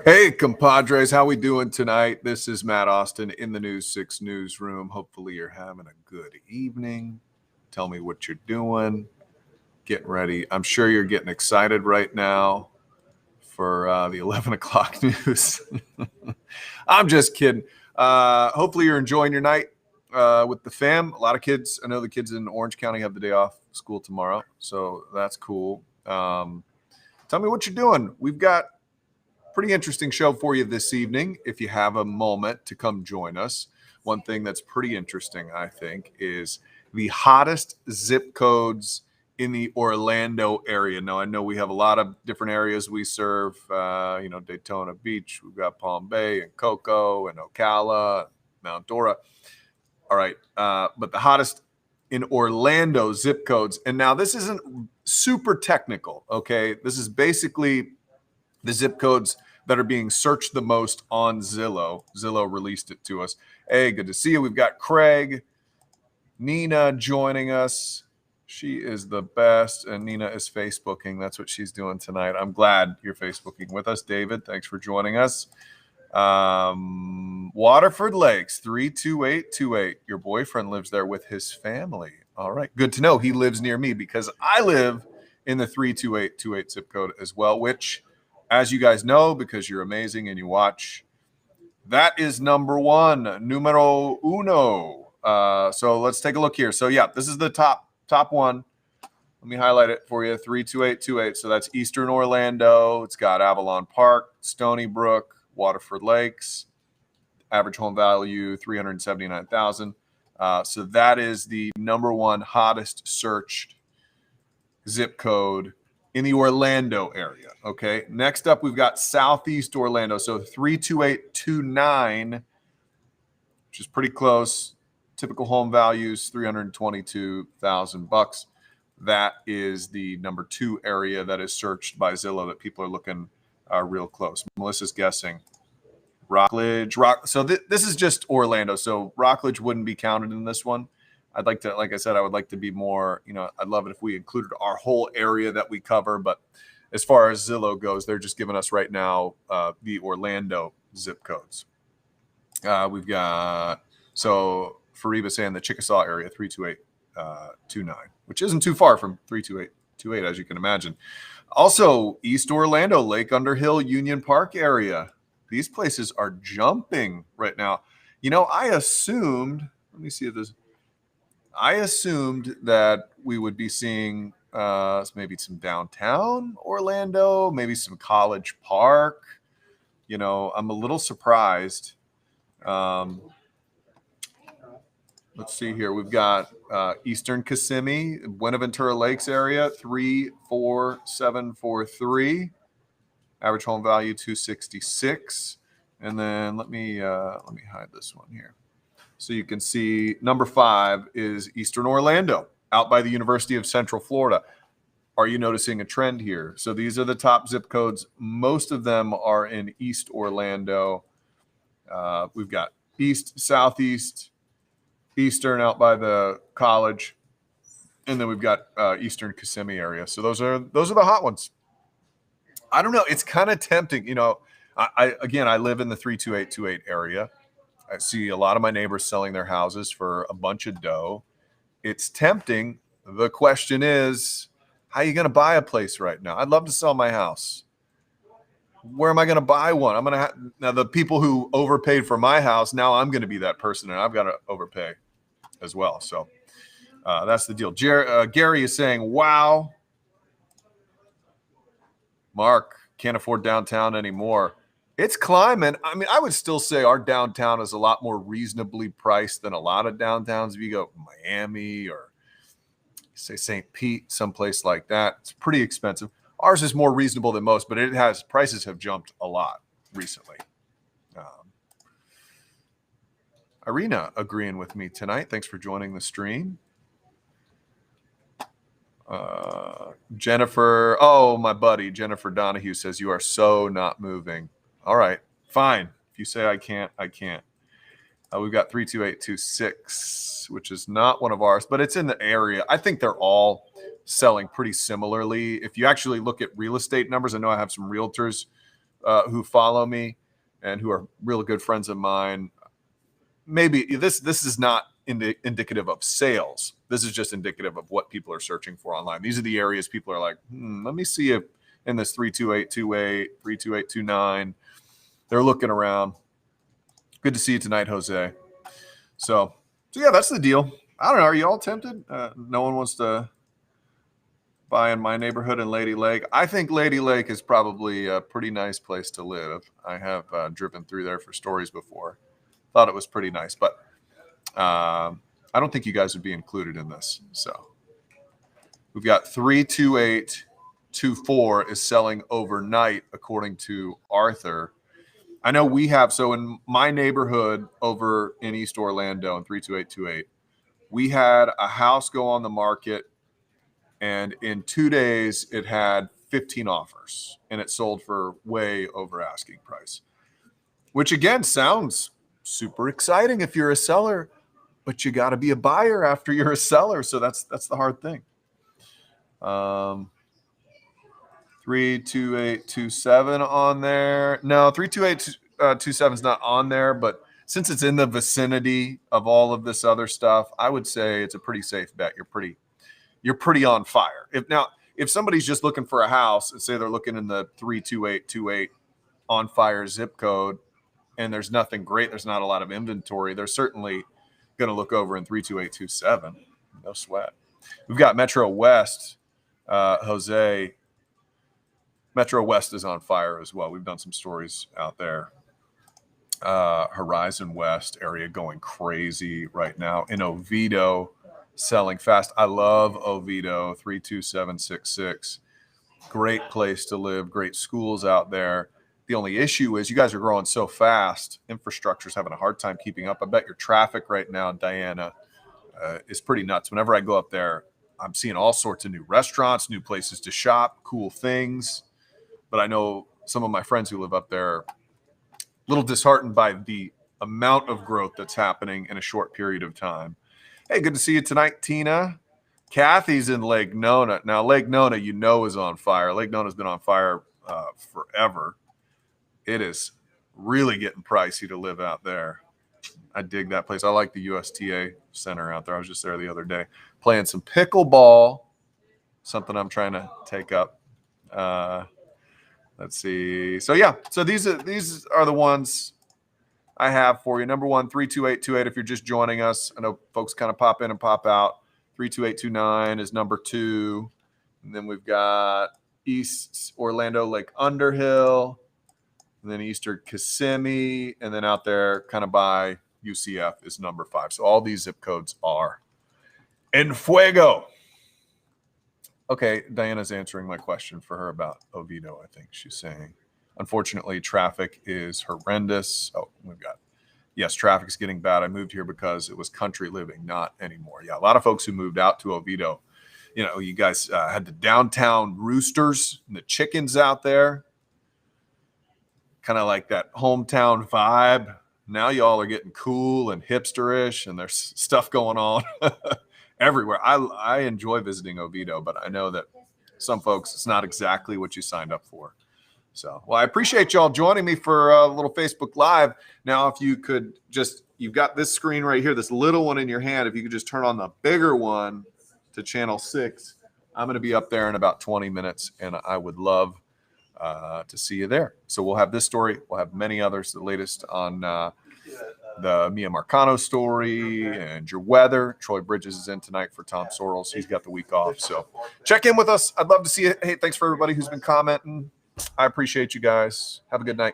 Hey, compadres, how we doing tonight? This is Matt Austin in the News 6 newsroom. Hopefully you're having a good evening. Tell me what you're doing. Getting ready. I'm sure you're getting excited right now for the 11 o'clock news. I'm just kidding. Hopefully you're enjoying your night with the fam. A lot of kids. I know the kids in Orange County have the day off school tomorrow, so that's cool. Tell me what you're doing. We've got pretty interesting show for you this evening. If you have a moment to come join us, one thing that's pretty interesting, I think, is the hottest zip codes in the Orlando area. Now, I know we have a lot of different areas we serve. Daytona Beach, we've got Palm Bay and Cocoa and Ocala, Mount Dora. All right, but the hottest in Orlando zip codes. And now this isn't super technical, okay? This is basically the zip codes that are being searched the most on Zillow. Zillow released it to us. Hey, good to see you. We've got Craig, Nina joining us. She is the best, and Nina is Facebooking. That's what she's doing tonight. I'm glad you're Facebooking with us. David, thanks for joining us. Waterford Lakes, 32828. Your boyfriend lives there with his family. All right, good to know. He lives near me because I live in the 32828 zip code as well, which, as you guys know, because you're amazing and you watch, that is numero uno. So let's take a look here. So yeah, this is the top one. Let me highlight it for you. 32828. So that's Eastern Orlando. It's got Avalon Park, Stony Brook, Waterford Lakes. Average home value $379,000. So that is the number one hottest searched zip code in the Orlando area. Okay. Next up, we've got Southeast Orlando. So 32829, which is pretty close. Typical home values, $322,000. That is the number two area that is searched by Zillow that people are looking real close. Melissa's guessing Rockledge. So this is just Orlando. So Rockledge wouldn't be counted in this one. I'd like to, like I said, I would like to be more, I'd love it if we included our whole area that we cover. But as far as Zillow goes, they're just giving us right now the Orlando zip codes. We've got, so Fariba saying the Chickasaw area, 32829, which isn't too far from 32828, as you can imagine. Also, East Orlando, Lake Underhill, Union Park area. These places are jumping right now. I assumed, let me see if this, I assumed that we would be seeing maybe some downtown Orlando, maybe some College Park. I'm a little surprised. Let's see here. We've got Eastern Kissimmee, Buenaventura Lakes area, 34743. Average home value $266. And then let me hide this one here. So you can see number 5 is Eastern Orlando, out by the University of Central Florida. Are you noticing a trend here? So these are the top zip codes. Most of them are in East Orlando. We've got East, Southeast, Eastern out by the college, and then we've got Eastern Kissimmee area. So those are the hot ones. I don't know. It's kind of tempting. I live in the 32828 area. I see a lot of my neighbors selling their houses for a bunch of dough. It's tempting. The question is, how are you going to buy a place right now? I'd love to sell my house. Where am I going to buy one? Now the people who overpaid for my house, now I'm going to be that person, and I've got to overpay as well. So that's the deal. Gary is saying, wow. Mark, can't afford downtown anymore. It's climbing. I mean, I would still say our downtown is a lot more reasonably priced than a lot of downtowns. If you go Miami or say St. Pete, someplace like that, it's pretty expensive. Ours is more reasonable than most, but prices have jumped a lot recently. Irina agreeing with me tonight. Thanks for joining the stream. Jennifer, my buddy Jennifer Donahue says you are so not moving. All right, fine. If you say I can't, I can't. We've got 32826, which is not one of ours, but it's in the area. I think they're all selling pretty similarly. If you actually look at real estate numbers, I know I have some realtors who follow me and who are really good friends of mine, maybe this is not indicative of sales. This is just indicative of what people are searching for online. These are the areas people are like, let me see if in this 32828, 32829, they're looking around. Good to see you tonight, Jose. So yeah, that's the deal. I don't know. Are you all tempted? No one wants to buy in my neighborhood in Lady Lake. I think Lady Lake is probably a pretty nice place to live. I have driven through there for stories before. Thought it was pretty nice, but I don't think you guys would be included in this. So we've got 32824 is selling overnight, according to Arthur. I know we have, so in my neighborhood over in East Orlando in 32828, we had a house go on the market, and in 2 days it had 15 offers, and it sold for way over asking price, which again sounds super exciting if you're a seller, but you got to be a buyer after you're a seller. So that's the hard thing. 32827 on there. No, 32827 is not on there, but since it's in the vicinity of all of this other stuff, I would say it's a pretty safe bet. You're pretty on fire. If somebody's just looking for a house and say they're looking in the 32828 on fire zip code and there's nothing great, there's not a lot of inventory, they're certainly going to look over in 32827. No sweat. We've got Metro West, Jose. Metro West is on fire as well. We've done some stories out there. Horizon West area going crazy right now. In Oviedo, selling fast. I love Oviedo, 32766. Great place to live. Great schools out there. The only issue is you guys are growing so fast. Infrastructure's having a hard time keeping up. I bet your traffic right now, Diana, is pretty nuts. Whenever I go up there, I'm seeing all sorts of new restaurants, new places to shop, cool things. But I know some of my friends who live up there are a little disheartened by the amount of growth that's happening in a short period of time. Hey, good to see you tonight, Tina. Kathy's in Lake Nona. Now, Lake Nona, is on fire. Lake Nona's been on fire forever. It is really getting pricey to live out there. I dig that place. I like the USTA Center out there. I was just there the other day playing some pickleball, something I'm trying to take up. Let's see. So yeah, so these are the ones I have for you. Number one, 32828. If you're just joining us, I know folks kind of pop in and pop out. 32829 is number two. And then we've got East Orlando, Lake Underhill, and then Eastern Kissimmee, and then out there kind of by UCF is number 5. So all these zip codes are en fuego. Okay, Diana's answering my question for her about Oviedo, I think she's saying. Unfortunately, traffic is horrendous. Oh, yes, traffic's getting bad. I moved here because it was country living, not anymore. Yeah, a lot of folks who moved out to Oviedo, you guys had the downtown roosters and the chickens out there. Kind of like that hometown vibe. Now y'all are getting cool and hipsterish, and there's stuff going on everywhere. I enjoy visiting Oviedo, but I know that some folks, it's not exactly what you signed up for. So, well, I appreciate y'all joining me for a little Facebook Live. Now, if you could you've got this screen right here, this little one in your hand. If you could just turn on the bigger one to channel 6, I'm going to be up there in about 20 minutes, and I would love to see you there. So we'll have this story. We'll have many others, the latest on the Mia Marcano story and your weather. Troy Bridges is in tonight for Tom Sorrells. He's got the week off. So check in with us. I'd love to see it. Hey, thanks for everybody who's been commenting. I appreciate you guys. Have a good night.